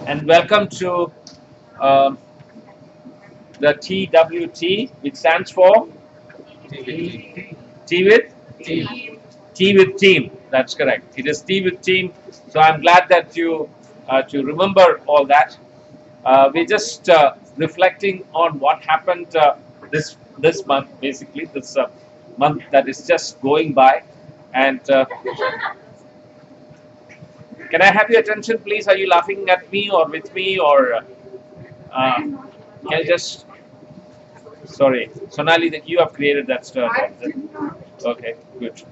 and welcome to um the TWT, which stands for T with T with team. That's correct. It is T with team. So I'm glad that you to remember all that. We're just reflecting on what happened this month, basically this month that is just going by. And can I have your attention, please? Are you laughing at me or with me, or can you just? Sorry, Sonali, that you have created that stir. Okay, good.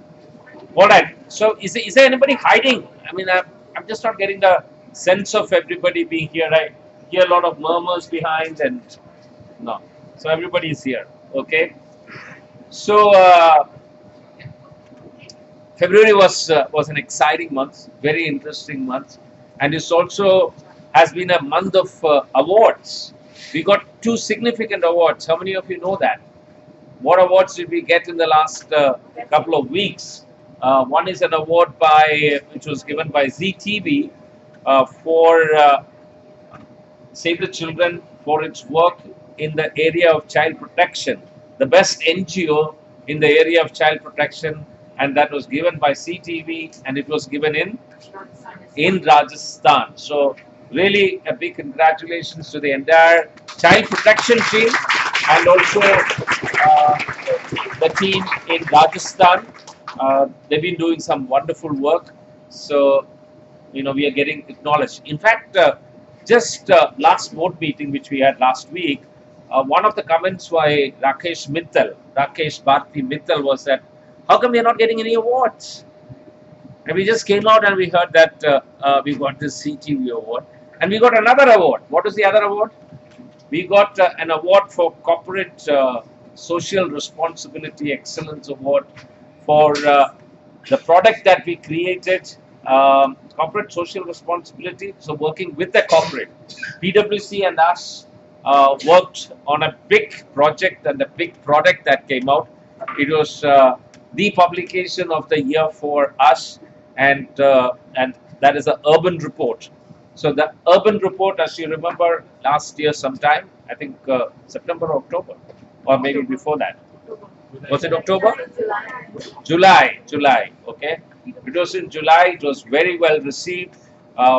All right. So, is there anybody hiding? I mean, I'm just not getting the sense of everybody being here. I hear a lot of murmurs behind, and no. So everybody is here. Okay. So February was an exciting month, very interesting month, and it's also has been a month of awards. We got two significant awards. How many of you know that? What awards did we get in the last couple of weeks? One is an award which was given by ZTV for Save the Children for its work in the area of child protection, the best NGO in the area of child protection, and that was given by CTV, and it was given in Rajasthan. So really a big congratulations to the entire child protection team and also the team in Rajasthan. They've been doing some wonderful work. So, we are getting acknowledged. In fact, just last board meeting which we had last week, one of the comments by Rakesh Bharti Mittal was that, how come we are not getting any awards? And we just came out and we heard that we got this CTV award. And we got another award. What is the other award? We got an award for Corporate Social Responsibility Excellence Award for the product that we created, corporate social responsibility. So working with the corporate, PwC and us worked on a big project and a big product that came out. It was the publication of the year for us, and that is the Urban Report. So the Urban Report, as you remember, last year sometime, I think September or October, or maybe before that. Was it October? July, okay. It was in July, it was very well received.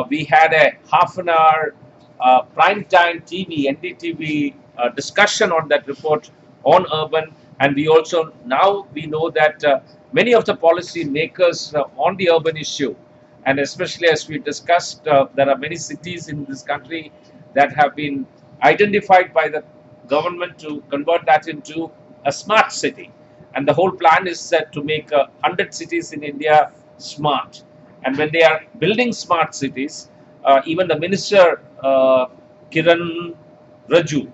We had a half an hour primetime TV, NDTV discussion on that report on urban, and we also, now we know that many of the policy makers on the urban issue, and especially as we discussed, there are many cities in this country that have been identified by the government to convert that into a smart city. And the whole plan is set to make 100 cities in India smart. And when they are building smart cities, even the minister, Kiran Raju,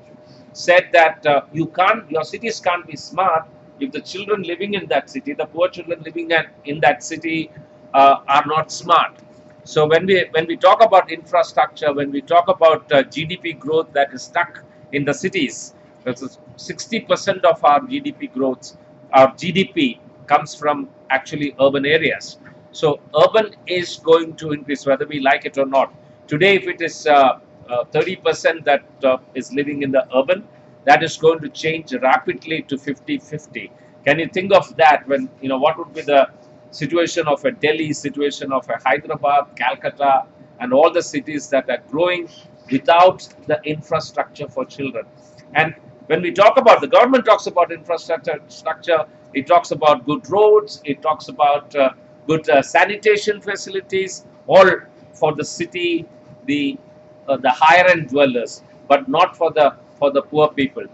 said that your cities can't be smart if the children living in that city, the poor children living in that city are not smart. So when we talk about infrastructure, when we talk about GDP growth that is stuck in the cities, that's 60% of our GDP growth, our GDP comes from actually urban areas. So urban is going to increase whether we like it or not. Today, if it is 30% that is living in the urban, that is going to change rapidly to 50-50. Can you think of that when, what would be the situation of a Delhi, situation of a Hyderabad, Calcutta, and all the cities that are growing without the infrastructure for children? And when we talk about, the government talks about infrastructure, it talks about good roads, it talks about good sanitation facilities, all for the city, the higher end dwellers, but not for the poor people.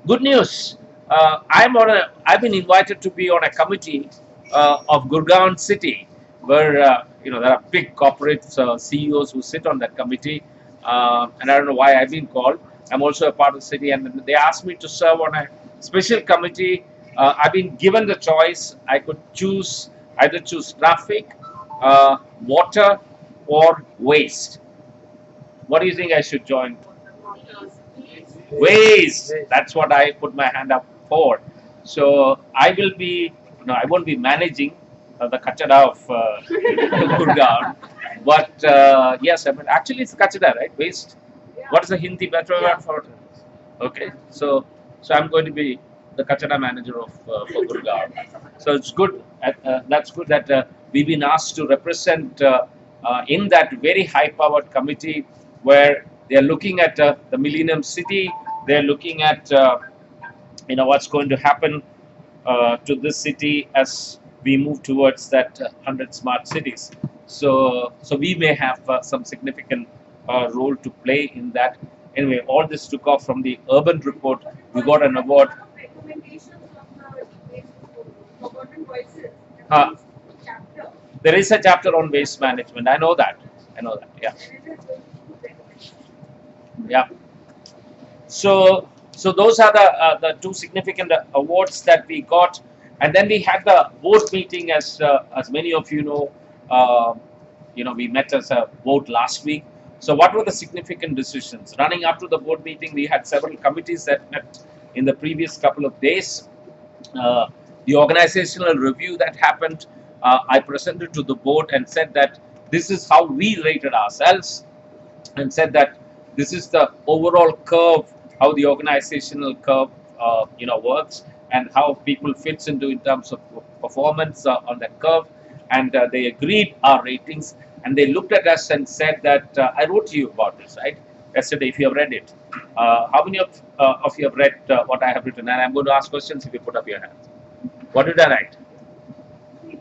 Good news. I've been invited to be on a committee of Gurgaon city, where there are big corporate CEOs who sit on that committee, and I don't know why I've been called. I'm also a part of the city, and they asked me to serve on a special committee. I've been given the choice. I could either choose traffic, water, or waste. What do you think I should join? Waste. That's what I put my hand up for. So I will be, I won't be managing the Kachada of Gurgaon, But yes, I mean, actually it's kachada, right? Waste. What is the Hindi better word for it? Okay, so I'm going to be the kachada manager of for Gurgaon. So it's good. That's good that we've been asked to represent in that very high-powered committee where they are looking at the Millennium City. They are looking at what's going to happen to this city as we move towards that 100 smart cities. So we may have some significant role to play in that. Anyway, all this took off from the urban report. We got an award. Uh, there is a chapter on waste management. I know that. Yeah. Yeah. So those are the two significant awards that we got, and then we had the board meeting, as many of you know. We met as a board last week. So what were the significant decisions? Running up to the board meeting, we had several committees that met in the previous couple of days. The organizational review that happened, I presented to the board and said that this is how we rated ourselves, and said that this is the overall curve, how the organizational curve works, and how people fits into in terms of performance on that curve. And they agreed our ratings, and they looked at us and said that I wrote to you about this, right, yesterday, if you have read it. How many of you have read what I have written? And I'm going to ask questions if you put up your hands. What did I write? 3.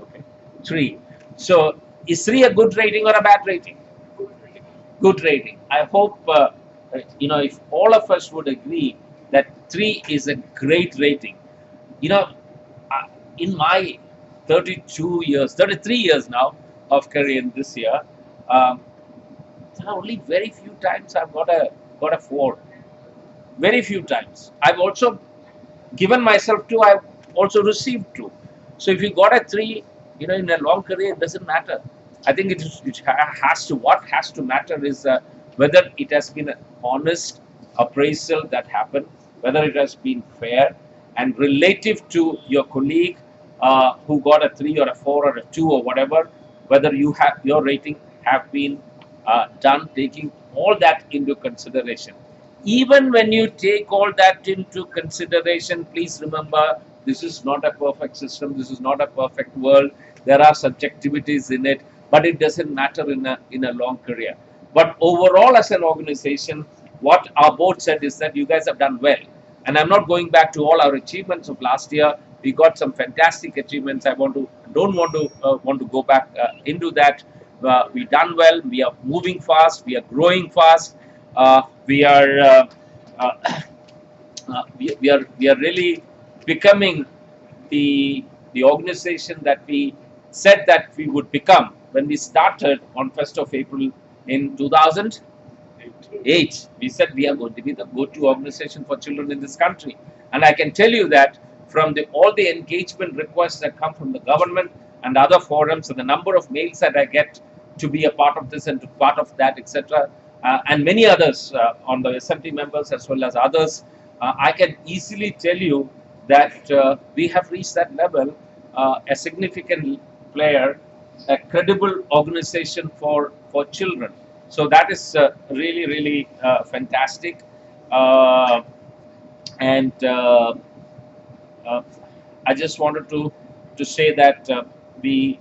Okay. 3. So is 3 a good rating or a bad rating? Good rating. I hope if all of us would agree that 3 is a great rating. In my 33 years now of career this year, there are only very few times I've got a 4. Very few times. I've also given myself 2. I've also received 2. So if you got a 3, in a long career, it doesn't matter. I think what has to matter is whether it has been an honest appraisal that happened, whether it has been fair and relative to your colleague who got a 3 or a 4 or a 2 or whatever, whether your rating have been done taking all that into consideration. Even when you take all that into consideration, please remember, this is not a perfect system. This is not a perfect world. There are subjectivities in it, but it doesn't matter in a long career. But overall, as an organization, what our board said is that you guys have done well. And I'm not going back to all our achievements of last year. We got some fantastic achievements. I don't want to go back into that. We done well. We are moving fast. We are growing fast. We are really becoming the organization that we said that we would become when we started on 1st of April in 2008. We said we are going to be the go-to organization for children in this country. And I can tell you that from all the engagement requests that come from the government and other forums, and the number of mails that I get to be a part of this and to part of that, etc., and many others on the SMT members as well as others, I can easily tell you that we have reached that level, a significant player, a credible organization for children. So that is really, really fantastic. And I just wanted to say that we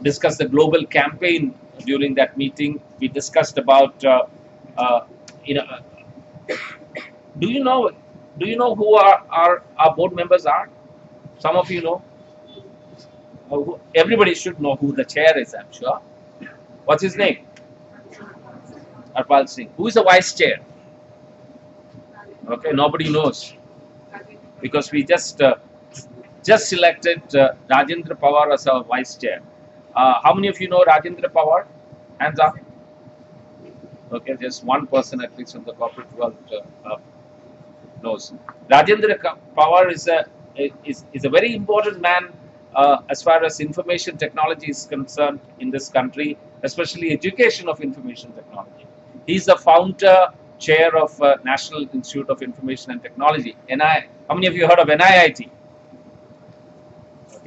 discussed the global campaign during that meeting. We discussed about do you know who our board members are? Some of you know. Everybody should know who the chair is, I'm sure. What's his name? Harpal Singh. Who is the vice chair? Okay, nobody knows, because we just selected Rajendra Pawar as our vice chair. How many of you know Rajendra Pawar? Hands up. Okay, just one person at least from the corporate world knows. Rajendra Pawar is a very important man as far as information technology is concerned in this country, especially education of information technology. He's the founder, chair of National Institute of Information and Technology. How many of you heard of NIIT?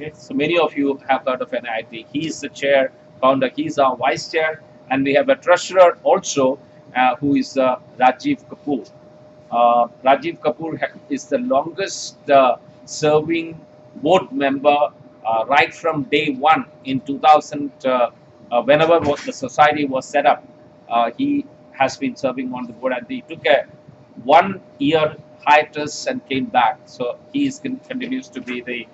Okay, so many of you have heard of NIT. He is the chair, founder. He is our vice chair, and we have a treasurer also, who is Rajiv Kapoor. Rajiv Kapoor is the longest serving board member right from day one in 2000. Whenever the society was set up, he has been serving on the board, and he took a 1 year hiatus and came back. So he continues to be the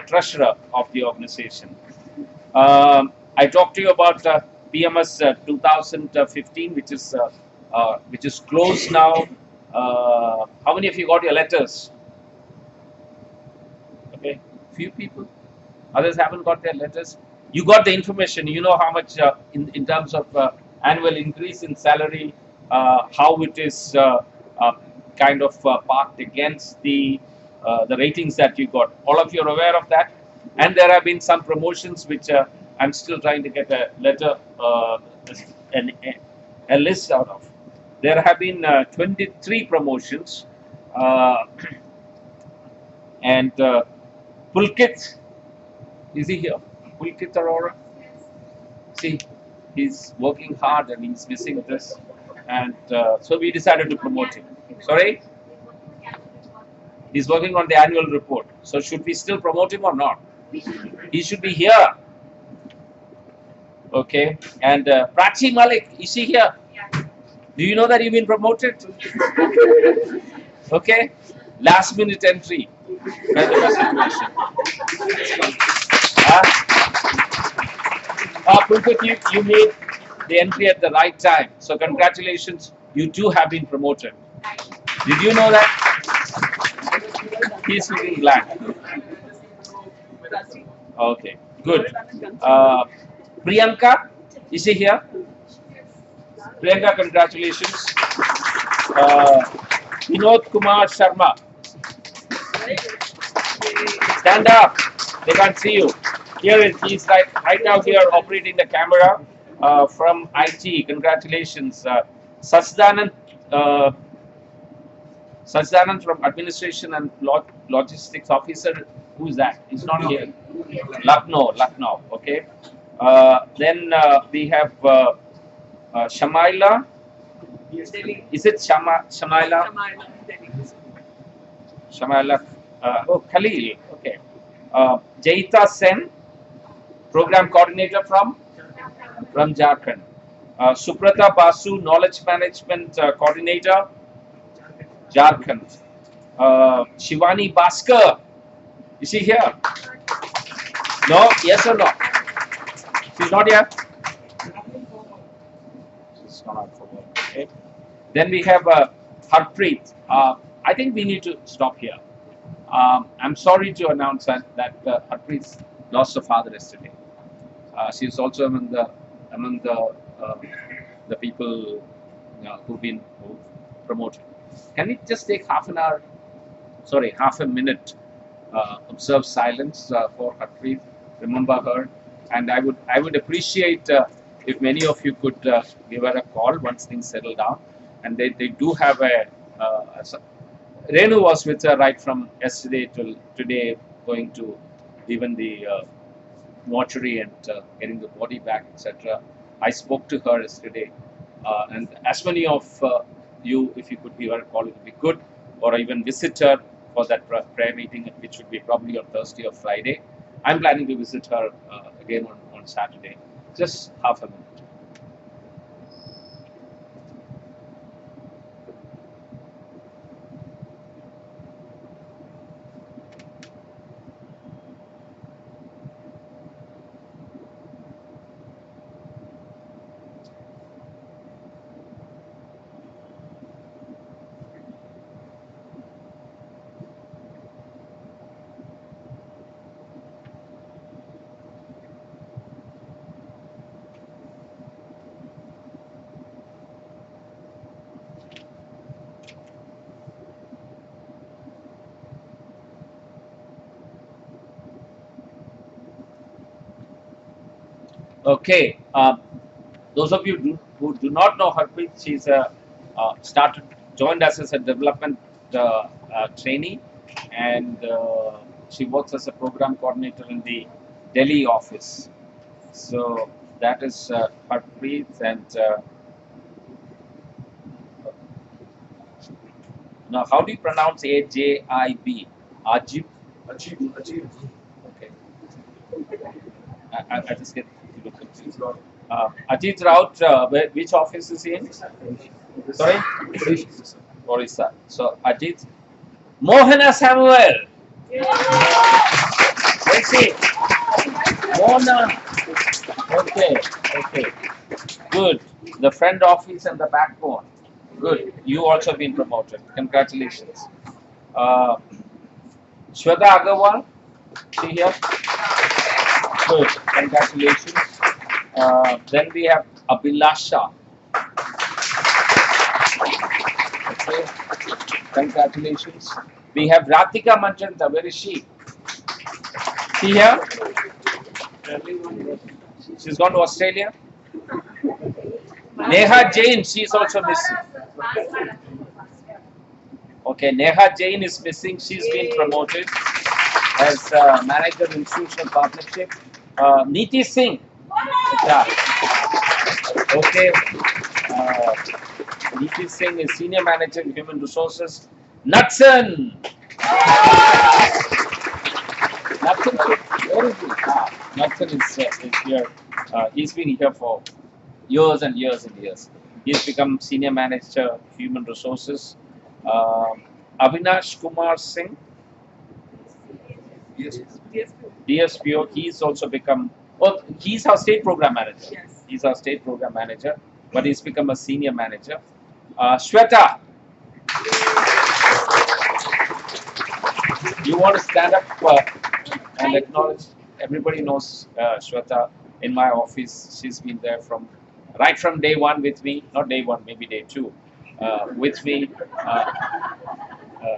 treasurer of the organization. I talked to you about PMS 2015, which is closed now. How many of you got your letters? Okay, few people. Others haven't got their letters. You got the information. You know how much in terms of annual increase in salary, how it is uh, kind of parked against the ratings that you got. All of you are aware of that. And there have been some promotions which I'm still trying to get a letter, an, a list out of. There have been 23 promotions, and Pulkit, is he here? Pulkit Arora? See, he's working hard and he's missing this, and so we decided to promote him. Sorry? He's working on the annual report. So should we still promote him or not? He should be here. Okay. And Prachi Malik, is he here? Do you know that you've been promoted? Okay. Last minute entry. Kind of a situation. Pulkit, you made the entry at the right time. So congratulations. You too have been promoted. Did you know that? He's looking blank. Okay, good. Priyanka, is she here? Priyanka, congratulations. Vinod Kumar Sharma. Stand up. They can't see you. Here he's right now here operating the camera from IT. Congratulations. Sachdanand. Sachdanand from Administration and Logistics Officer. Who is that? He's not here. Lucknow. Okay. Then we have Shamaila. Is it Shamaila? Shamaila. Khalil. Okay. Jaita Sen, Program Coordinator from Jharkhand. Suprata Basu, Knowledge Management Coordinator, Jharkhand. Shivani Bhaskar, is she here? No? Yes or no? She's not here? She's gone out for work. Okay. Then we have Harpreet. I think we need to stop here. I'm sorry to announce that Harpreet lost her father yesterday. She is also among the people who've been promoted. Can we just take half a minute, observe silence for Harpreet, remember her, and I would appreciate if many of you could give her a call once things settle down. And they do have Renu was with her right from yesterday till today, going to even the mortuary and getting the body back, etc. I spoke to her yesterday, and as many of you, if you could give her a call, it would be good, or even visit her for that prayer meeting, which would be probably on Thursday or Friday. I'm planning to visit her again on Saturday. Just half a minute. Okay, those of you who do not know Harpreet, she's joined us as a development trainee, and She works as a program coordinator in the Delhi office. So that is Harpreet, and now how do you pronounce AJIB? Ajib? Achieve. Okay. I just get a little confused. Ajit Raut, which office is he in? Sorry? Orissa. So Ajit. Mohana Samuel. Let's see. Mona. Okay. Okay. Good. The front office and the backbone. Good. You also been promoted. Congratulations. Shweta Agarwal. See here. Good. Congratulations. Then we have Abhilasha. Okay. Congratulations. We have Ratika Manchanta. Where is she? See here? She's gone to Australia. Neha Jain, she is also missing. Okay, Neha Jain is missing. She's been promoted as manager of institutional partnership. Neeti Singh. Okay. Neeti Singh is senior manager in human resources. Natsan. Natsan, where is he? Natsan is here. He's been here for years and years and years. He's become senior manager human resources. Avinash Kumar Singh, DSPO, he's also become, well, he's our state program manager. Yes. He's our state program manager, but he's become a senior manager. Shweta, you want to stand up and acknowledge? Everybody knows Shweta in my office. She's been there from right from day one with me, not day one, maybe day two, with me.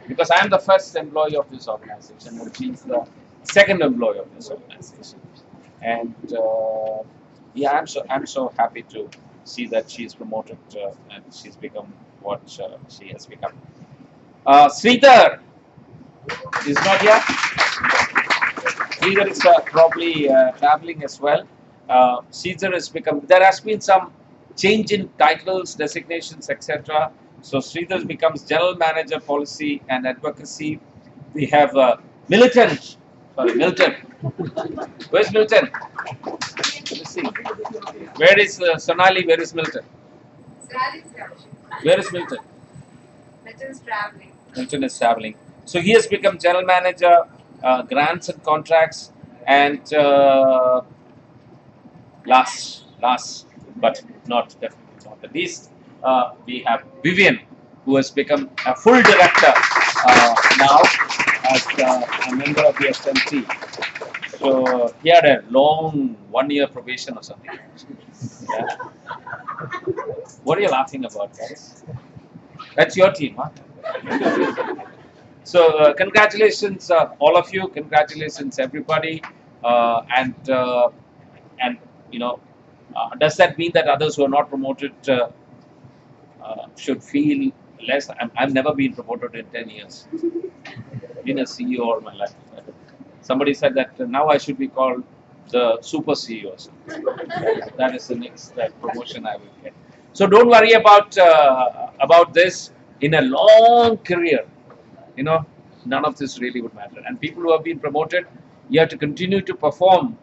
Because I'm the first employee of this organization, and she's the second employee of this organization. And yeah, I'm so happy to see that she's promoted and she's become what she has become. Sridhar is not here. Sridhar is probably traveling as well. Sridhar has become. There has been some change in titles, designations, etc. So Sridhar becomes General Manager Policy and Advocacy. We have Milton. Where's Milton? Let's see. Where is Sonali? Where is Milton? Where is Milton? Milton's traveling. Milton is traveling. So he has become General Manager, Grants and Contracts, and last but definitely not the least, we have Vivian, who has become a full director now as a member of the SMT. So he had a long 1-year probation or something. Yeah. What are you laughing about, guys? That's your team, huh? So congratulations, all of you. Congratulations, everybody. And you know, does that mean that others who are not promoted should feel less? I've never been promoted in 10 years. Been a CEO all my life. Somebody said that now I should be called the super CEO. That is the next promotion I will get. So don't worry about this. In a long career, you know, none of this really would matter. And people who have been promoted, you have to continue to perform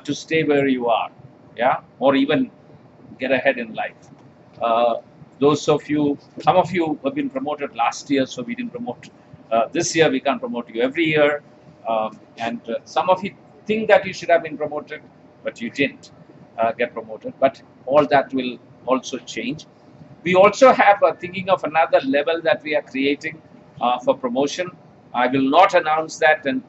to stay where you are, yeah, or even get ahead in life. Those of you, some of you have been promoted last year, so we didn't promote this year. We can't promote you every year, and some of you think that you should have been promoted, but you didn't get promoted. But all that will also change. We also have thinking of another level that we are creating for promotion. I will not announce that, and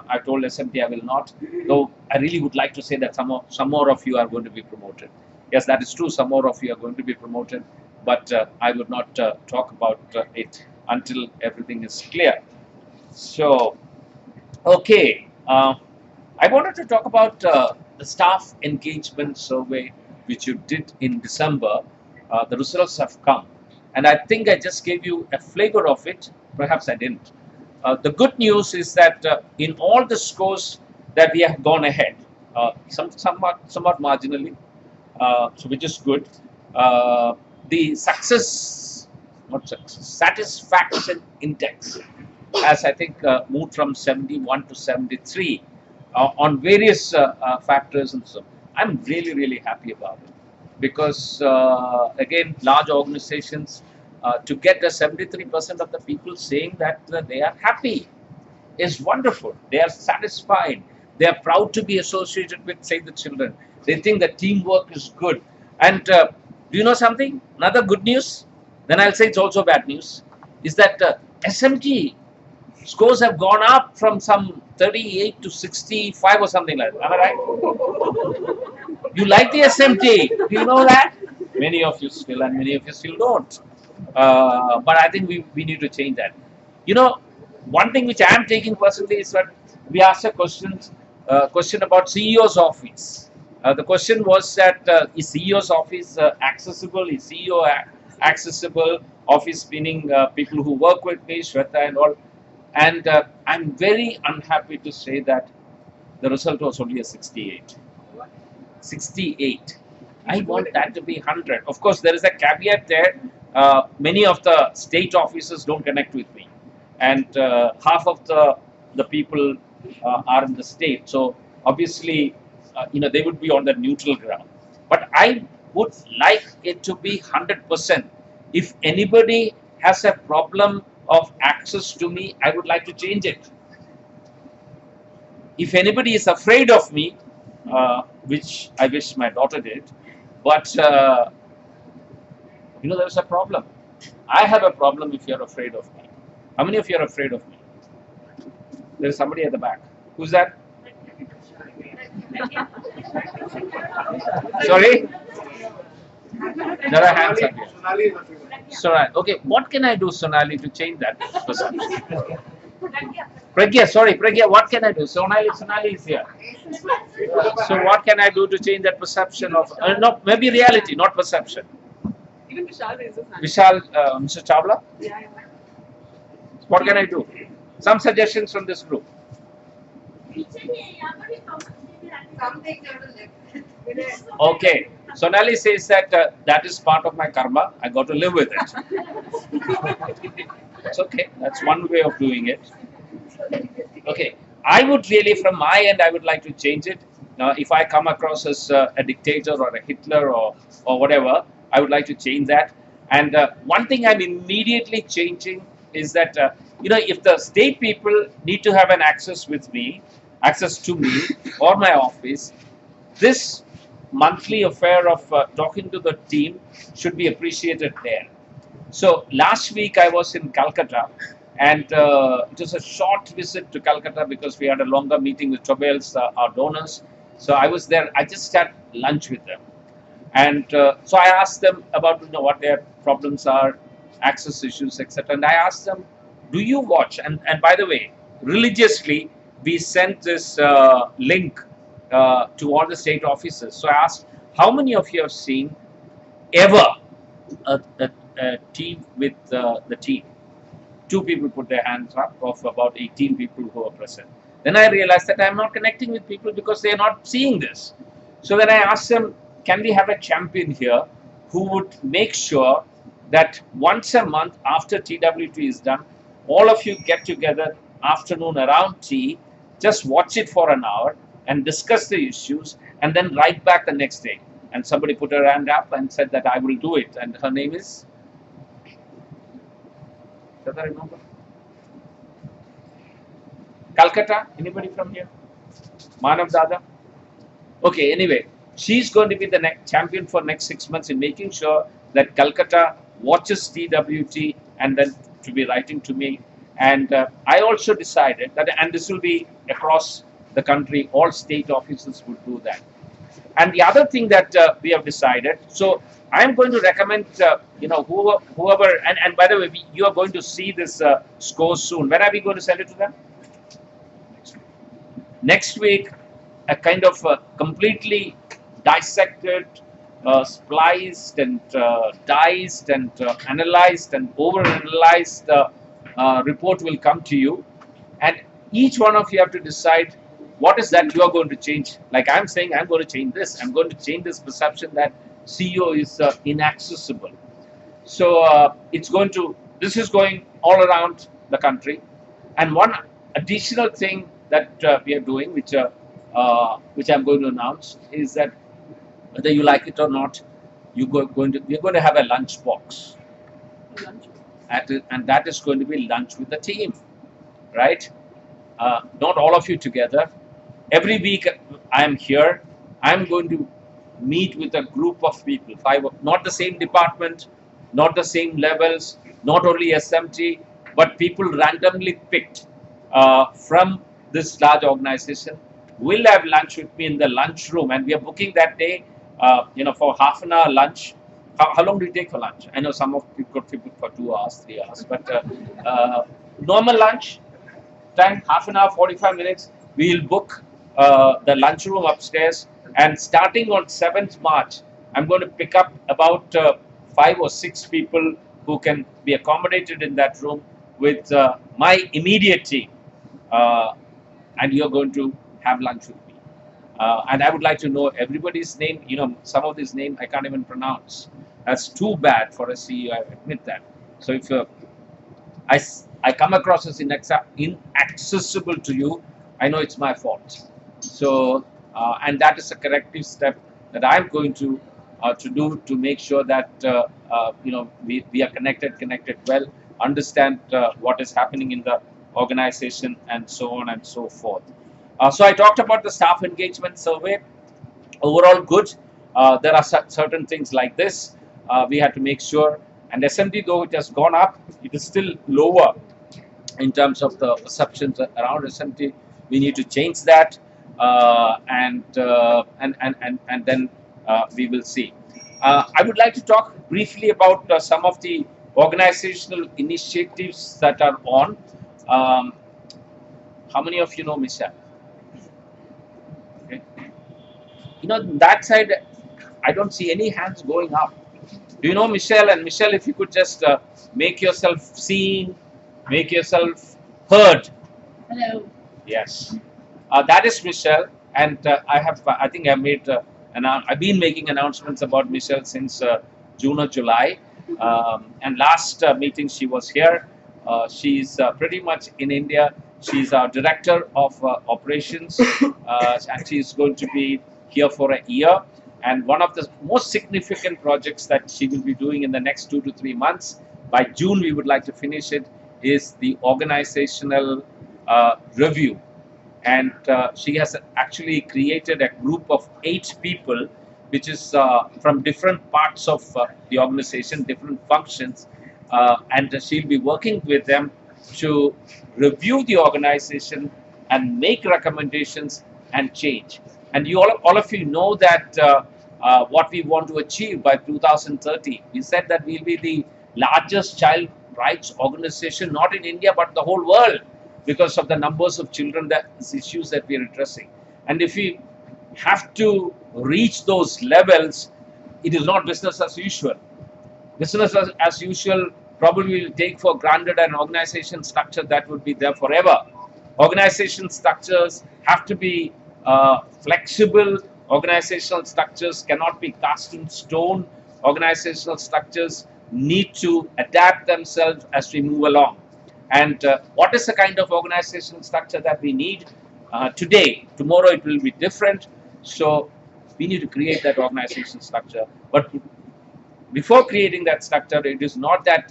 I told SMT I will not. Though I really would like to say that some more of you are going to be promoted. Yes, that is true. Some more of you are going to be promoted, but I would not talk about it until everything is clear. So, okay, I wanted to talk about the staff engagement survey which you did in December. The results have come, and I think I just gave you a flavor of it. Perhaps I didn't. the good news is that in all the scores that we have gone ahead, somewhat marginally, so which is good. The success, not success, satisfaction index has, I think, moved from 71 to 73 on various factors, and so I'm really happy about it, because again, large organizations, to get a 73% of the people saying that they are happy is wonderful. They are satisfied. They are proud to be associated with Save the Children. They think that teamwork is good. And do you know something? Another good news, then I'll say it's also bad news, is that SMT scores have gone up from some 38 to 65 or something like that. Am I right? You like the SMT? Do you know that? Many of you still, and many of you still don't. But I think we need to change that. You know, one thing which I am taking personally is that we asked a question about CEO's office. The question was that is CEO's office accessible? Is CEO accessible? Office meaning people who work with me, Shweta and all. And I'm very unhappy to say that the result was only a 68. 68. I want that to be 100. Of course, there is a caveat there. Many of the state officers don't connect with me, and half of the people are in the state. So obviously, they would be on the neutral ground. But I would like it to be 100%. If anybody has a problem of access to me, I would like to change it. If anybody is afraid of me, which I wish my daughter did, but there's a problem. I have a problem if you're afraid of me. How many of you are afraid of me? There's somebody at the back. Who's that? Sorry? There are hands up here. Sonali. Okay, what can I do, Sonali, to change that perception? Pragya, what can I do? Sonali is here. So what can I do to change that perception of, no, maybe reality, not perception? Even Vishal raises hand. Vishal, Mr. Chawla? Yeah. What can I do? Some suggestions from this group. Okay. Sonali says that that is part of my karma. I got to live with it. That's okay. That's one way of doing it. Okay. I would really, from my end, I would like to change it. If I come across as a dictator or a Hitler or whatever, I would like to change that. And one thing I'm immediately changing is that, if the state people need to have an access to me or my office, this monthly affair of talking to the team should be appreciated there. So last week I was in Calcutta, and it was a short visit to Calcutta because we had a longer meeting with Tobels, our donors. So I was there. I just had lunch with them, and so I asked them about what their problems are, access issues, etc. And I asked them, do you watch? And by the way, religiously we sent this link to all the state offices. So I asked, how many of you have seen ever a team with the team? 2 people put their hands up of about 18 people who are present. Then I realized that I'm not connecting with people because they are not seeing this. So then I asked them, can we have a champion here who would make sure that once a month after TWT is done, all of you get together afternoon around tea, just watch it for an hour and discuss the issues and then write back the next day. And somebody put her hand up and said that I will do it. And her name is? Does I remember? Calcutta? Anybody from here? Manav Dada? Okay, anyway, she's going to be the next champion for next 6 months in making sure that Calcutta watches TWT and then to be writing to me. And I also decided that, and this will be across the country, all state offices would do that. And the other thing that we have decided, so I'm going to recommend, whoever, and by the way, you are going to see this score soon. When are we going to send it to them? Next week, a kind of completely dissected, spliced and diced and analyzed and over-analyzed report will come to you. each one of you have to decide what is that you are going to change. Like I'm saying, I'm going to change this. I'm going to change this perception that CEO is inaccessible. So it's going to, this is going all around the country. And one additional thing that we are doing, which I'm going to announce, is that whether you like it or not, we're going to have a lunch box, Lunch. and that is going to be lunch with the team, right? Not all of you together. Every week I am here. I'm going to meet with a group of people, not the same department, not the same levels, not only SMT, but people randomly picked from this large organization will have lunch with me in the lunch room, and we are booking that day, for half an hour lunch. How long do you take for lunch? I know some of you could be booked for 2 hours, 3 hours, but normal lunch time, half an hour, 45 minutes. We'll book the lunchroom upstairs, and starting on 7th March, I'm going to pick up about 5 or 6 people who can be accommodated in that room with my immediate team, and you're going to have lunch with me. And I would like to know everybody's name. Some of these names I can't even pronounce. That's too bad for a CEO, I admit that. So if I come across as inaccessible to you, I know it's my fault. So, and that is a corrective step that I'm going to do to make sure that we are connected well, understand what is happening in the organization, and so on and so forth. So I talked about the staff engagement survey. Overall good. There are certain things like this. We had to make sure, and SMT, though it has gone up, it is still lower in terms of the perceptions around SMT. We need to change that, and then we will see. I would like to talk briefly about some of the organizational initiatives that are on. How many of you know Michelle? Okay. That side, I don't see any hands going up. Do you know Michelle? And Michelle, if you could just make yourself seen, make yourself heard. Hello. Yes, that is Michelle, and I think I've been making announcements about Michelle since June or July, and last meeting she was here. She's pretty much in India. She's our director of operations, and she's going to be here for a year. And one of the most significant projects that she will be doing in the next 2 to 3 months, by June we would like to finish it, is the organizational review. And she has actually created a group of 8 people, which is from different parts of the organization, different functions, and she'll be working with them to review the organization and make recommendations and change. And you all of you know that what we want to achieve by 2030. We said that we'll be the largest child rights organization, not in India, but the whole world, because of the numbers of children, issues that we are addressing. And if we have to reach those levels, it is not business as usual. Business as usual probably will take for granted an organization structure that would be there forever. Organization structures have to be flexible. Organizational structures cannot be cast in stone. Organizational structures need to adapt themselves as we move along. And what is the kind of organizational structure that we need today? Tomorrow it will be different. So we need to create that organizational structure. But before creating that structure, it is not that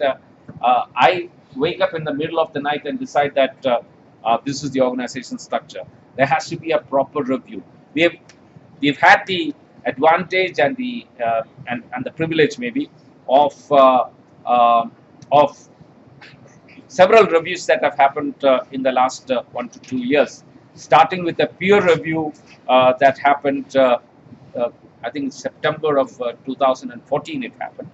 I wake up in the middle of the night and decide that this is the organization structure. There has to be a proper review. We've had the advantage and the privilege maybe of several reviews that have happened in the last 1 to 2 years, starting with a peer review that happened I think September of 2014 it happened,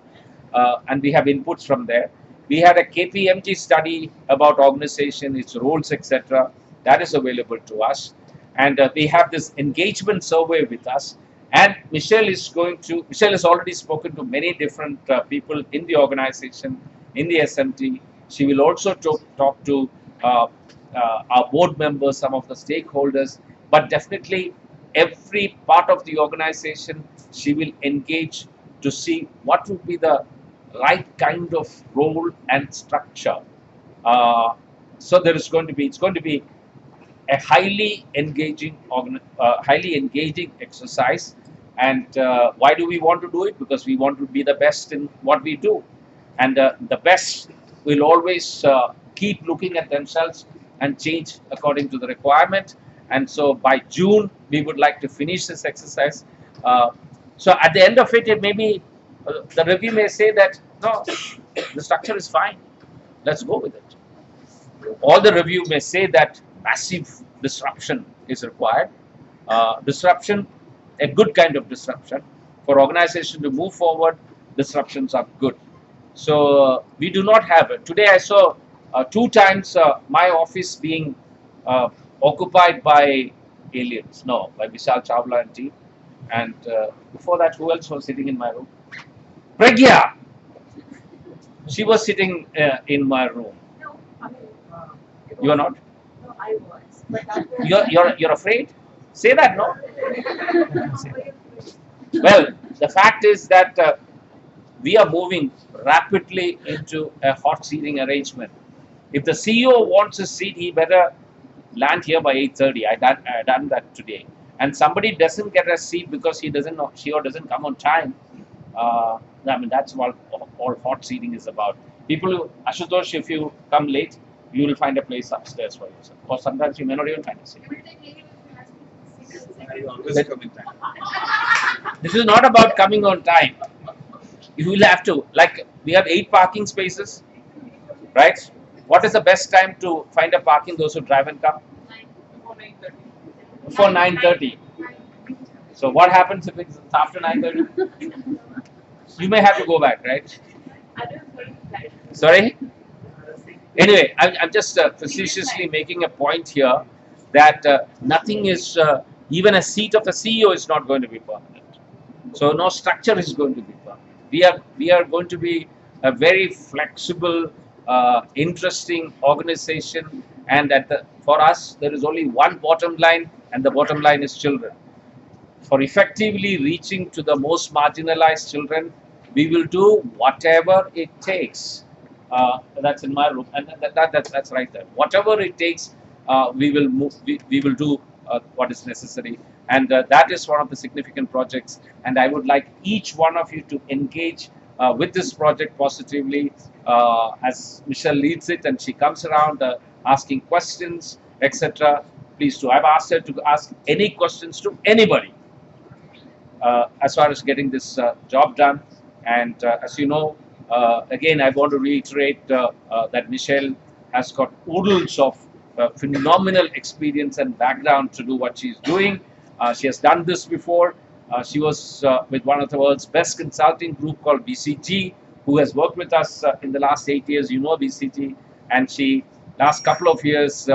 and we have inputs from there. We had a KPMG study about organization, its roles, etc. That is available to us, and we have this engagement survey with us. And Michelle has already spoken to many different people in the organization, in the SMT. She will also talk to our board members, some of the stakeholders, but definitely every part of the organization she will engage to see what would be the right kind of role and structure. So there is going to be, it's going to be a highly engaging exercise. And why do we want to do it? Because we want to be the best in what we do, and the best will always keep looking at themselves and change according to the requirement. And so by June we would like to finish this exercise. So at the end of it, it may be the review may say that no, the structure is fine, let's go with it. All the review may say that massive disruption is required. Disruption, a good kind of disruption. For organization to move forward, disruptions are good. So we do not have it. Today I saw 2 times my office being occupied by aliens. No, by Vishal Chawla and team. And before that, who else was sitting in my room? Pragya! She was sitting in my room. No, I mean, You are not? no, I was. But that You're afraid? Say that, no? Well, the fact is that we are moving rapidly into a hot seating arrangement. If the CEO wants a seat, he better land here by 8:30. I done that today. And somebody doesn't get a seat because she or doesn't come on time. I mean, that's what all hot seating is about. Ashutosh, if you come late, you will find a place upstairs for yourself. Or sometimes you may not even find a seat. I always come in time. This is not about coming on time. You will have to, like, we have 8 parking spaces, right? What is the best time to find a parking, those who drive and come? Before 9:30. So what happens if it's after 9:30? You may have to go back, right? Sorry? Anyway, I'm just facetiously making a point here that nothing is, even a seat of the CEO is not going to be permanent. So no structure is going to be permanent. We are going to be a very flexible, interesting organization, and for us there is only one bottom line, and the bottom line is children. For effectively reaching to the most marginalized children, we will do whatever it takes. That's in my room, and that's right there. Whatever it takes, we will move. We will do what is necessary, and that is one of the significant projects. And I would like each one of you to engage with this project positively, as Michelle leads it, and she comes around asking questions, etc. Please do. I've asked her to ask any questions to anybody as far as getting this job done. And as you know, again, I want to reiterate that Michelle has got oodles of phenomenal experience and background to do what she's doing. She has done this before. She was with one of the world's best consulting group called BCG, who has worked with us in the last 8 years. You know BCG, and she last couple of years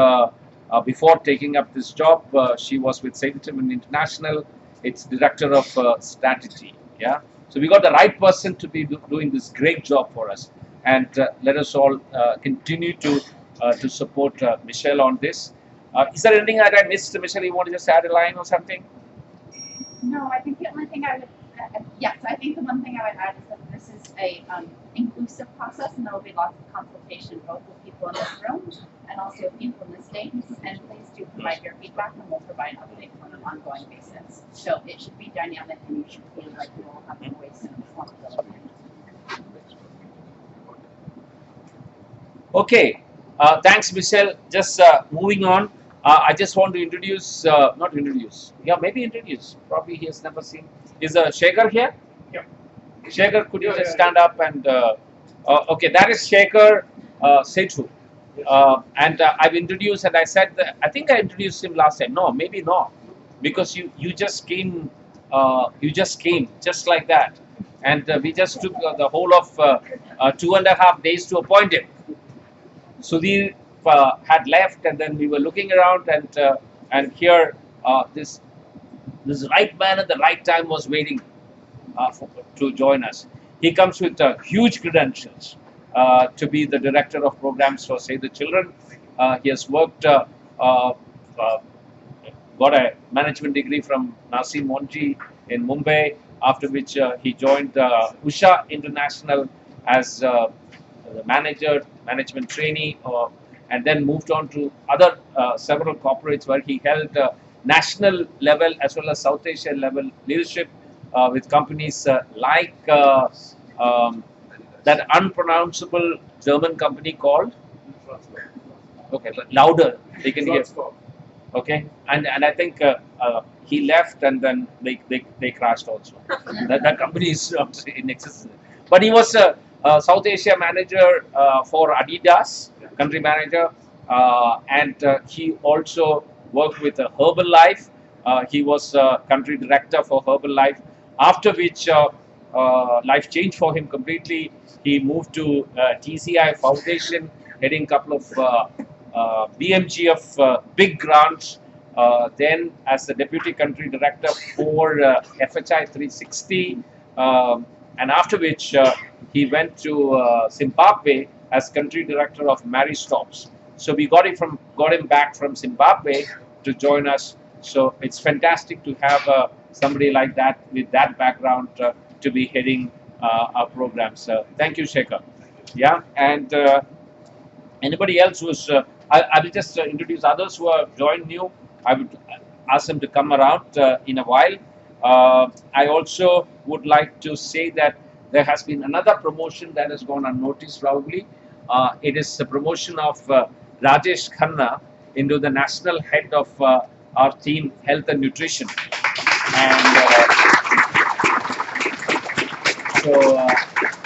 before taking up this job, she was with Satan International. It's director of strategy. Yeah. So we got the right person to be doing this great job for us, and let us all continue to support Michelle on this. Is there anything that I missed, Michelle? You want to just add a line or something? No, I think the only thing I would, yes, I think the one thing I would add is that this is a inclusive process, and there will be lots of consultation both with people in this room and also with people in the States. And please do provide your feedback, and we'll provide updates on an ongoing basis. So it should be dynamic, and you should feel like you all have a voice and responsibility. Okay, thanks, Michelle. Just moving on, I just want to introduce, maybe introduce. Probably he has never seen. Is Shekhar here? Yeah. Shekhar, could you just stand up and? Okay, that is Shekhar Sethu. And I've introduced, and I said that, I think I introduced him last time. No, maybe not, because you just came. You just came just like that, and we just took the whole of 2.5 days to appoint him. Sudhir had left, and then we were looking around, and here this right man at the right time was waiting to join us. He comes with huge credentials to be the director of programs for Save the Children, He has worked, uh, uh, got a management degree from Nasi Monji in Mumbai, after which he joined Usha International as the manager, management trainee, and then moved on to other several corporates where he held national level as well as South Asia level leadership with companies like that unpronounceable German company called, okay, louder, they can hear. Okay, and I think he left and then they crashed also. That company is not in existence. But he was a South Asia manager for Adidas, country manager, and he also worked with Herbalife. He was country director for Herbalife, after which life changed for him completely. He moved to TCI Foundation, heading a couple of BMGF big grants. Then, as the deputy country director for FHI 360, and after which he went to Zimbabwe as country director of Mary Stops. So we got him back from Zimbabwe to join us. So it's fantastic to have somebody like that with that background to be heading our programs. Thank you, Shekhar. Yeah, and anybody else who's, I will just introduce others who have joined new. I would ask them to come around in a while. I also would like to say that there has been another promotion that has gone unnoticed probably. It is the promotion of Rajesh Khanna into the national head of our team Health and Nutrition. And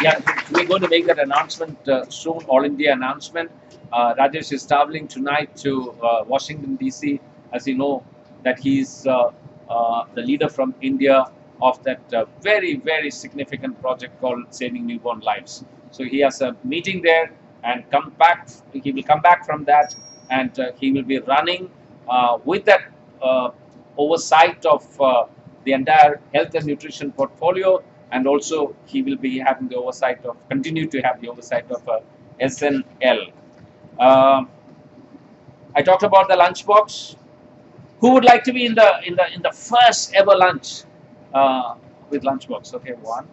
yeah, we're going to make that announcement soon, All India announcement. Rajesh is traveling tonight to Washington, D.C. As you know, that he's the leader from India of that very, very significant project called Saving Newborn Lives. So he has a meeting there and come back. He will come back from that, and he will be running with that oversight of the entire health and nutrition portfolio, and also he will be having the oversight of, continue to have the oversight of SNL. I talked about the lunchbox. Who would like to be in the first ever lunch with lunchbox? Okay, one.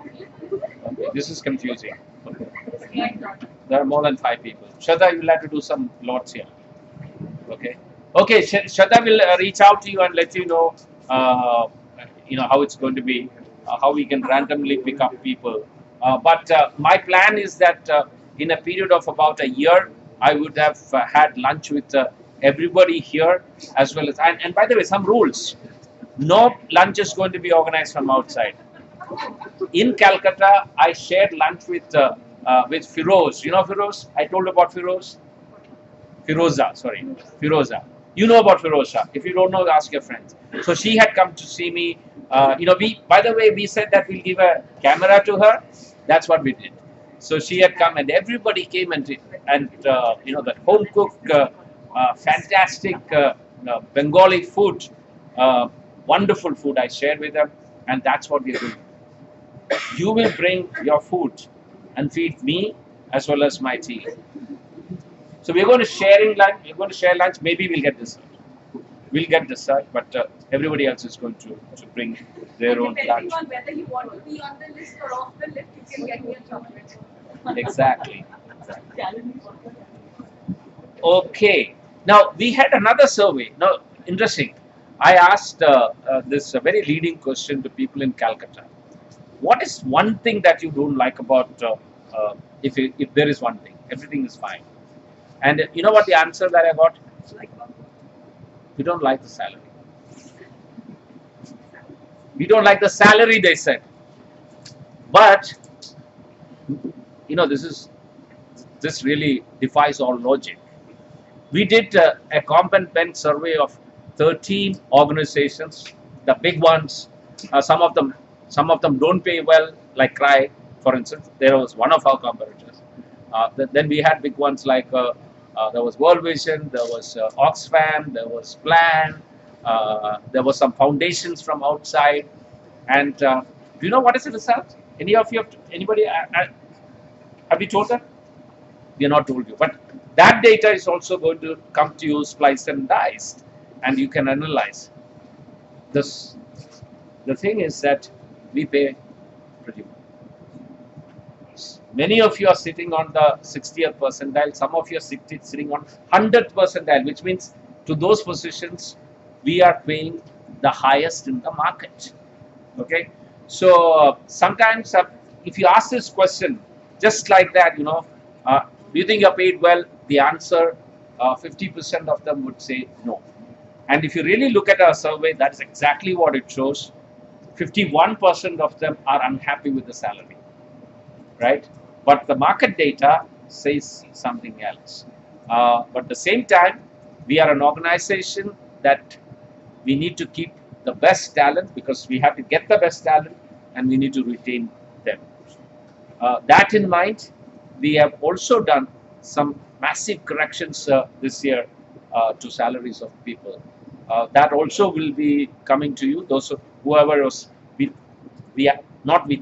Okay, this is confusing. Okay. There are more than 5 people. Shraddha, you'll have to do some lots here. Okay. Okay, Shraddha will reach out to you and let you know how it's going to be, how we can randomly pick up people. But my plan is that in a period of about a year, I would have had lunch with everybody here, as well as, and by the way, some rules. No lunch is going to be organized from outside. In Calcutta, I shared lunch with Firoz. You know Firoz? I told about Firoz. Firoza, sorry, Firoza. You know about Firoza. If you don't know, ask your friends. So she had come to see me. By the way, we said that we'll give a camera to her. That's what we did. So she had come, and everybody came and that home cooked, fantastic Bengali food, wonderful food I shared with them, and that's what we're doing. You will bring your food and feed me as well as my team. So we're going to sharing lunch. We're going to share lunch. Maybe we'll get dessert. We'll get dessert, but everybody else is going to bring their own lunch. Depending on whether you want to be on the list or off the list, you can get me a chocolate. Exactly. Okay. Now we had another survey. Now, interesting. I asked this very leading question to people in Calcutta. What is one thing that you don't like about? If there is one thing, everything is fine. And you know what the answer that I got? We don't like the salary. We don't like the salary, they said. But this really defies all logic. We did a comp and pen survey of 13 organizations, the big ones. Some of them don't pay well, like CRY, for instance. There was one of our competitors. Then we had big ones like there was World Vision, there was Oxfam, there was Plan, there were some foundations from outside. And do you know what is the result? Anybody have you told them? we are not told you. But that data is also going to come to you spliced and diced, and you can analyze this. The thing is that we pay pretty well. Many of you are sitting on the 60th percentile, some of you are sitting on 100th percentile, which means to those positions we are paying the highest in the market. Okay, so sometimes if you ask this question just like that, do you think you're paid well? The answer, 50% of them would say no. And if you really look at our survey, that's exactly what it shows. 51% of them are unhappy with the salary, right? But the market data says something else. But at the same time, we are an organization that we need to keep the best talent, because we have to get the best talent and we need to retain them. That in mind, we have also done some massive corrections this year to salaries of people. That also will be coming to you. Those whoever was we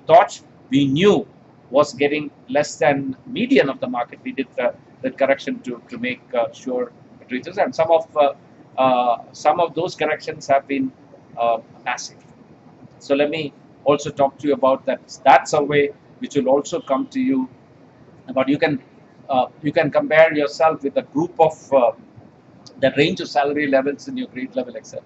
thought, we knew was getting less than median of the market. We did the correction to make sure it reaches, and some of those corrections have been massive. So let me also talk to you about that survey, which will also come to you. But you can compare yourself with a group of the range of salary levels in your grade level, etc.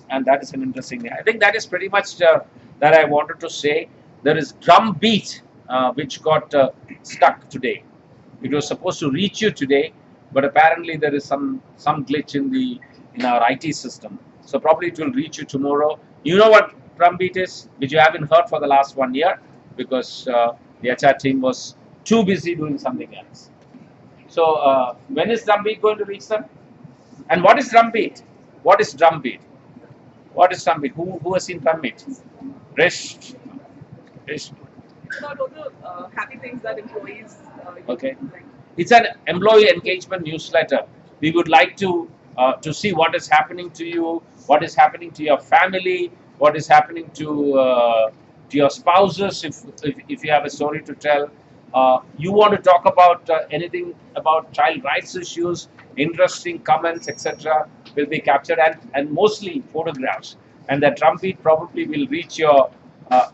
And that is an interesting thing. I think that is pretty much that I wanted to say. There is drum beat which got stuck today. It was supposed to reach you today, but apparently there is some glitch in our IT system. So probably it will reach you tomorrow. You know what drum beat is, which you haven't heard for the last 1 year, because the HR team was too busy doing something else. So when is drum beat going to reach them? And what is drum beat? What is drum beat? What is drum beat? Who has seen drum beat? Rish. About all the happy things that employees Okay. It's an employee engagement newsletter. We would like to see what is happening to you, what is happening to your family, what is happening to your spouses. If you have a story to tell, you want to talk about anything about child rights issues, interesting comments, etc., will be captured, and mostly photographs. And that drum beat probably will reach your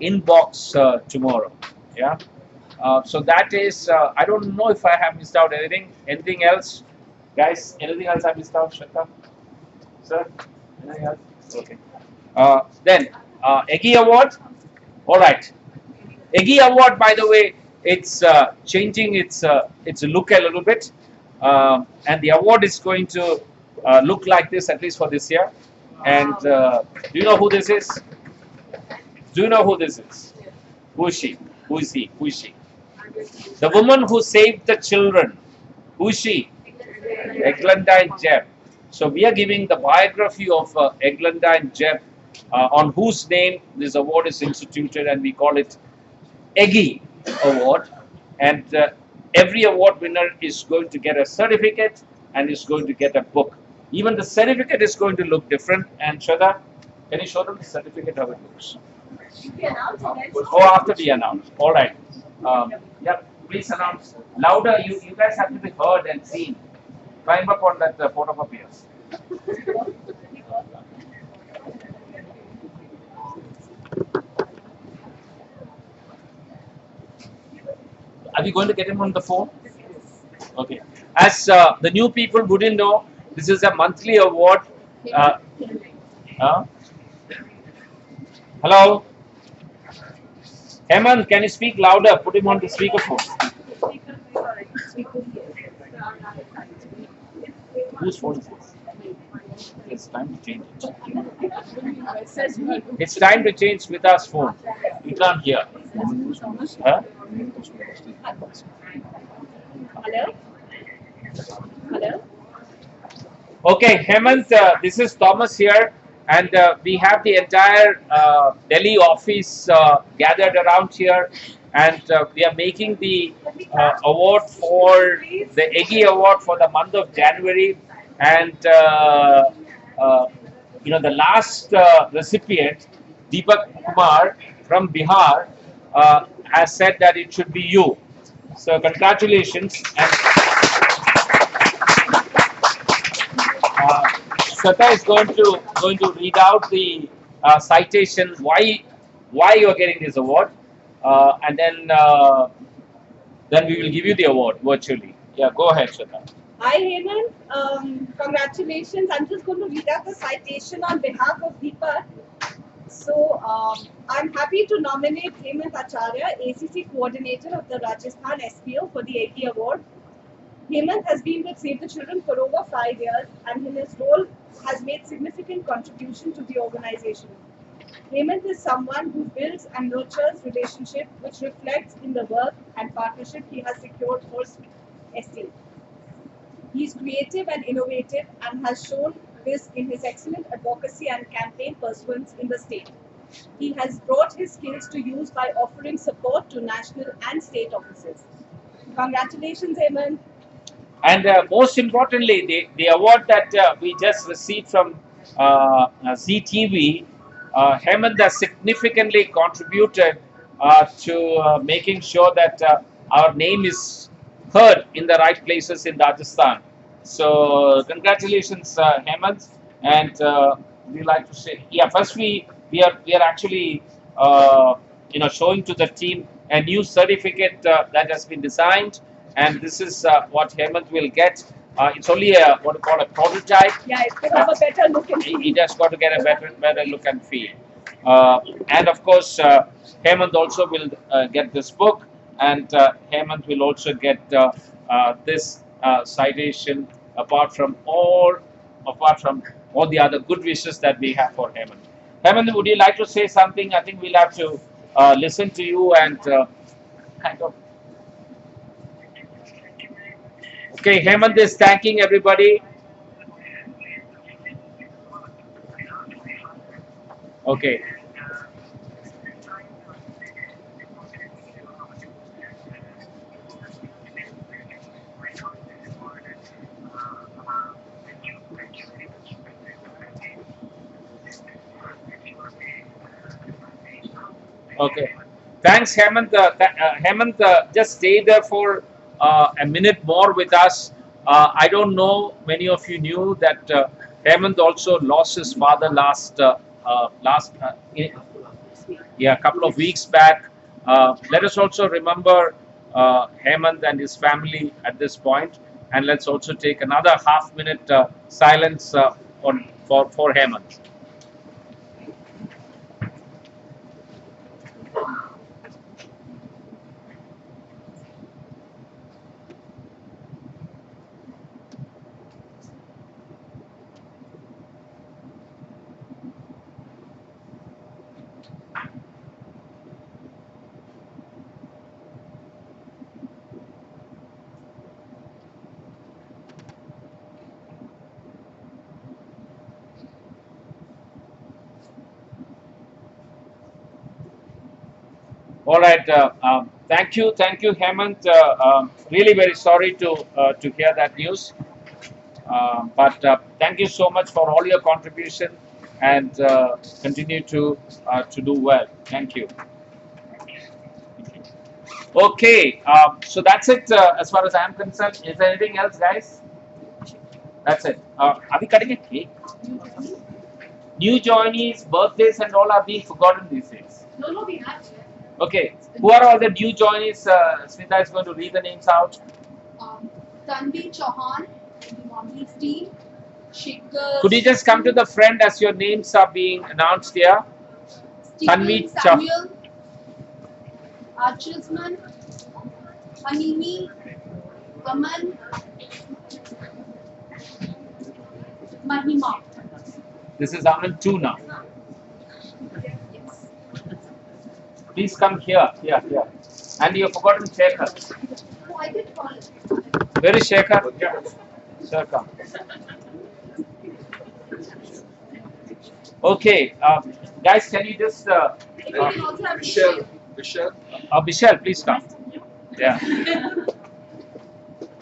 inbox tomorrow. Yeah. So that is, I don't know if I have missed out anything. Anything else? Guys, anything else I missed out, Shweta? Sir? Anything else? Okay. Then, EGI Award. All right. EGI Award, by the way, it's changing its look a little bit. And the award is going to look like this, at least for this year. And do you know who this is? Do you know who this is? Who is she? Who is he? Who is she? The woman who saved the children. Who is she? Eglantine Jebb. So we are giving the biography of Eglantine Jebb, on whose name this award is instituted, and we call it EGI Award. And every award winner is going to get a certificate and is going to get a book. Even the certificate is going to look different. And Shweta, can you show them the certificate how it looks? Oh, after we announce. All right. Yeah, please announce louder. You guys have to be heard and seen. Climb up on that photocopiers. Are we going to get him on the phone? Okay. As the new people wouldn't know, this is a monthly award. Hello? Hemant, can you speak louder? Put him on the speakerphone. Whose phone is this? It's time to change it. It's time to change Smita's phone. You can't hear. Huh? Hello? Hello? Okay, Hemant, this is Thomas here, and we have the entire Delhi office gathered around here, and we are making the award for the EGI Award for the month of January, and the last recipient, Deepak Kumar from Bihar, has said that it should be you. So congratulations. And Shweta is going to read out the citation why you are getting this award, and then we will give you the award virtually. Yeah, go ahead, Shweta. Hi, Hemant. Congratulations. I'm just going to read out the citation on behalf of Deepak. So, I'm happy to nominate Hemant Acharya, ACC Coordinator of the Rajasthan SPO, for the AP Award. Hemant has been with Save the Children for over 5 years and in his role has made significant contribution to the organization. Hemant is someone who builds and nurtures relationships which reflects in the work and partnership he has secured for ST. He is creative and innovative and has shown this in his excellent advocacy and campaign pursuance in the state. He has brought his skills to use by offering support to national and state offices. Congratulations, Hemant. And most importantly, the award that we just received from ZTV, Hemant has significantly contributed to making sure that our name is heard in the right places in Rajasthan. So congratulations, Hemant. And we like to say, yeah, first we are actually showing to the team a new certificate that has been designed, and this is what Hemant will get. It's only a what we call a prototype. Yeah, it could have a better look and feel. He just got to get a better look and feel. And of course, Hemant also will get this book, and Hemant will also get this citation apart from all the other good wishes that we have for Hemant. Hemant, would you like to say something? I think we'll have to listen to you and kind of. Okay, Hemant is thanking everybody. Okay. Okay. Thanks, Hemant. Hemant, just stay there for a minute more with us. I don't know, many of you knew that Hemant also lost his father a couple of weeks back. Let us also remember Hemant and his family at this point, and let's also take another half-minute silence for Hemant. All right. Thank you, Hemant. Really very sorry to hear that news. But thank you so much for all your contribution, and continue to do well. Thank you. Okay. So that's it as far as I am concerned. Is there anything else, guys? That's it. Are we cutting a cake? New joinees, birthdays, and all are being forgotten these days. No, we have. Okay, who are all the new joinees? Smita is going to read the names out. Tanvi Chauhan, 116. Shikhar. Could you just come to the front as your names are being announced here? Tanvi Samuel. Archelsman. Animi. Aman. Mahima. This is Aman 2 now. Please come here. And you've forgotten Shekhar. Oh, I did call it. Where is Shekhar? Sir, come. Okay, guys, can you just Michelle, please come. Yeah.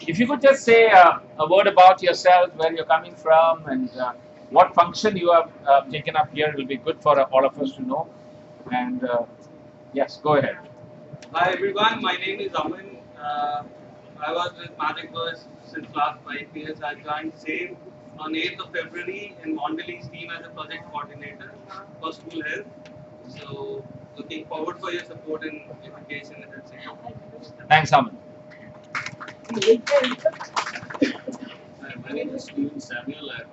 If you could just say a word about yourself, where you're coming from, and what function you have taken up here, it will be good for all of us to know. And yes, go ahead. Hi everyone, my name is Aman. I was with Magic Boys since last 5 years. I joined SAVE on 8th of February in Mondelez's team as a project coordinator for school health. So, looking forward for your support in education and health sector. Thanks, Aman. My name is Steven Samuel. I've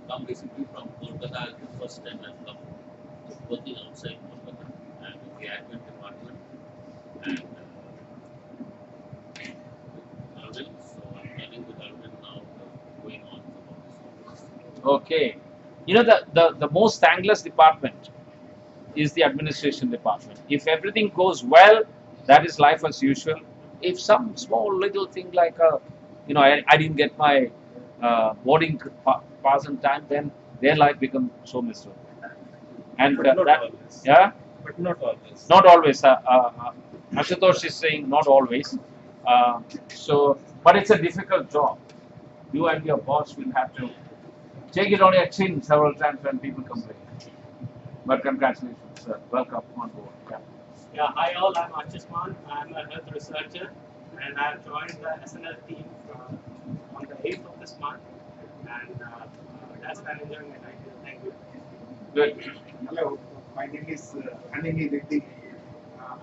come recently from Kolkata. It's the first time I've come working outside Kolkata. I'm in the admin department and Arvind. So I'm running with Arvind now, going on about this. Okay. You know, the most thankless department is the administration department. If everything goes well, that is life as usual. If some small little thing like I didn't get my boarding pass in time, then their life becomes so miserable. And But not that, always. yeah, But not always. not always. Ashutosh is saying not always. But it's a difficult job. You and your boss will have to take it on your chin several times when people complain. But congratulations, sir. Welcome on board. Yeah. Yeah, hi all, I'm Archishman. I'm a health researcher and I've joined the SNL team on the 8th of this month. And that's why I'm enjoying my time here. Thank you. Good. Hello, my name is Anini Reddy.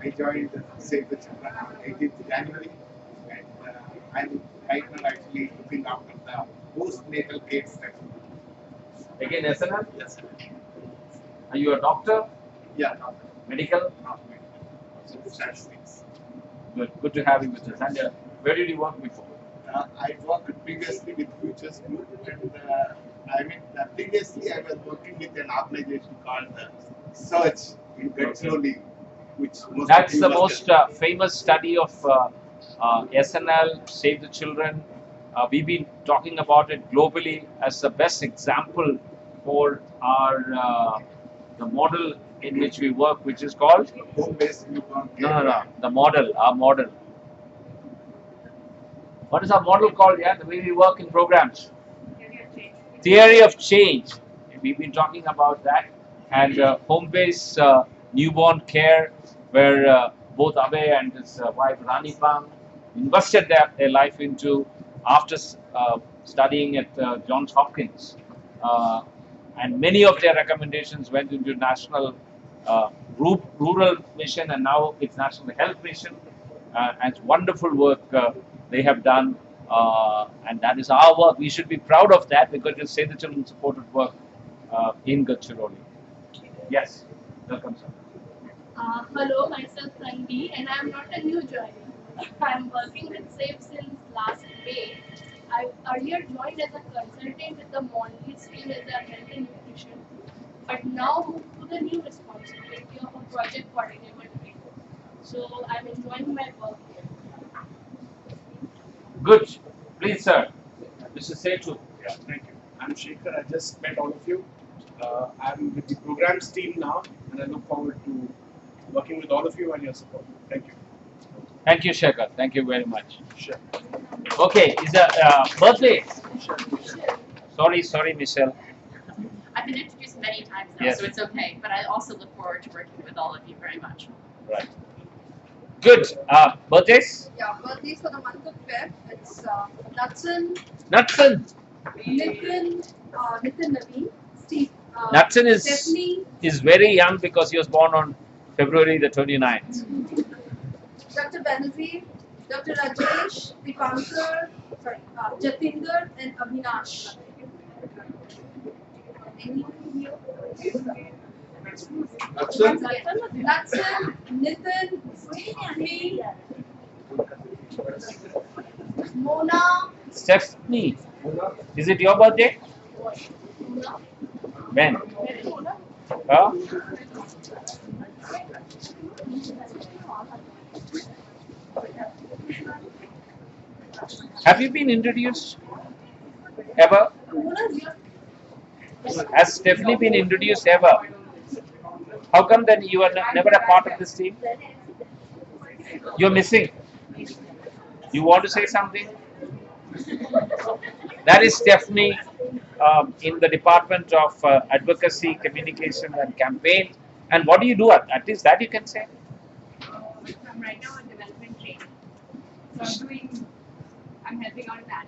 I joined Save the Children on 18th January, and I'm right now actually looking after the post-natal care section. Again, SNL? Yes, sir. Are you a doctor? Yeah, doctor, Medical? not medical. So statistics. Good. Good to have you with us. And where did you work before? I worked previously with Futures Group, and previously I was working with an organization called Search in Gadchiroli, which most That's of you the must most famous study of SNL, Save the Children. We've been talking about it globally as the best example for our the model in which we work, which is called home-based newborn care. no, the model, our model. What is our model called? Yeah, the way we work in programs. Theory of change. We've been talking about that, and home-based newborn care, where both Abhay and his wife Rani Pang invested their life into after studying at Johns Hopkins, and many of their recommendations went into national rural mission, and now it's national health mission. And it's wonderful work they have done, and that is our work. We should be proud of that because you Save the Children supported work in Gadchiroli. Yes, welcome, sir. Hello, myself Randy, and I'm not a new joiner. I'm working with SAFE since last May. I earlier joined as a consultant with the Mondelez team as a health and nutrition, but now moved to the new responsibility of a project coordinator team. So I'm enjoying my work here. Good. Please, sir. Mr. Setu. Yeah, thank you. I'm Shekhar. I just met all of you. I'm with the programs team now, and I look forward to working with all of you and your support. Thank you. Thank you, Shekhar. Thank you very much. Sure. Okay, is a birthday. Sorry, Michelle. I've been introduced many times now, Yes. so it's okay. But I also look forward to working with all of you very much. Right. Good. Birthdays? Yeah, birthdays for the month of Feb. It's Natsan, Natsan. Nitin Naveen, Steve, Natsan Stephanie, is very young because he was born on February the 29th. Dr. Benazir, Dr. Rajesh, Dipankar, Jatinder, and Avinash. Natsan? Natsan, Nitin, Sri, Mona, Stephanie, is it your birthday? When? Huh? Have you been introduced ever? Mona's here. Has Stephanie been introduced ever? How come then you are never a part of this team? You're missing. You want to say something? That is Stephanie in the Department of Advocacy, Communication and Campaign. And what do you do at least that you can say? I'm right now on development training. I'm helping out in that.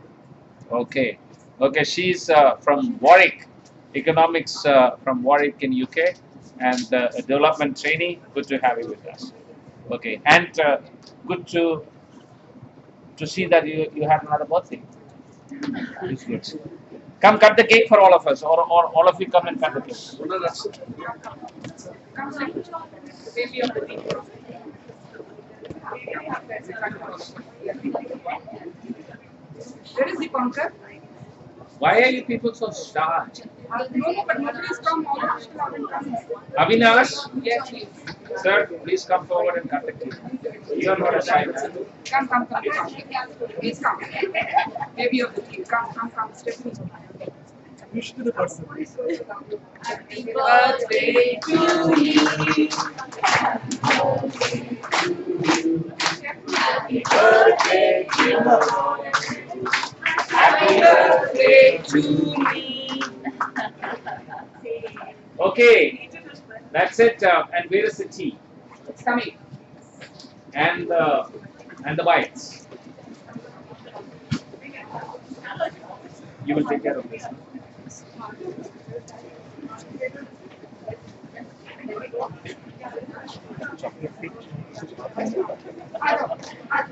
Okay. Okay, she's from Warwick, economics from Warwick in UK, and a development trainee. Good to have you with us. Okay, and good to see that you had another birthday. It's good. Come cut the cake for all of us, or all of you come and cut the cake. Where is the bunker? Why are you people so shy? No, but nobody's come. All of us haven't come. Avinash, Yes, please. sir, please come forward and cut the cake. You are not a shy man. Come. Please come. Maybe of the team. Come. Stephanie. Wish to the person, please. Happy birthday to you. Happy birthday to you. Happy birthday to me. Okay, that's it. And where is the tea? It's coming. And the bites. You will take care of this. Hello.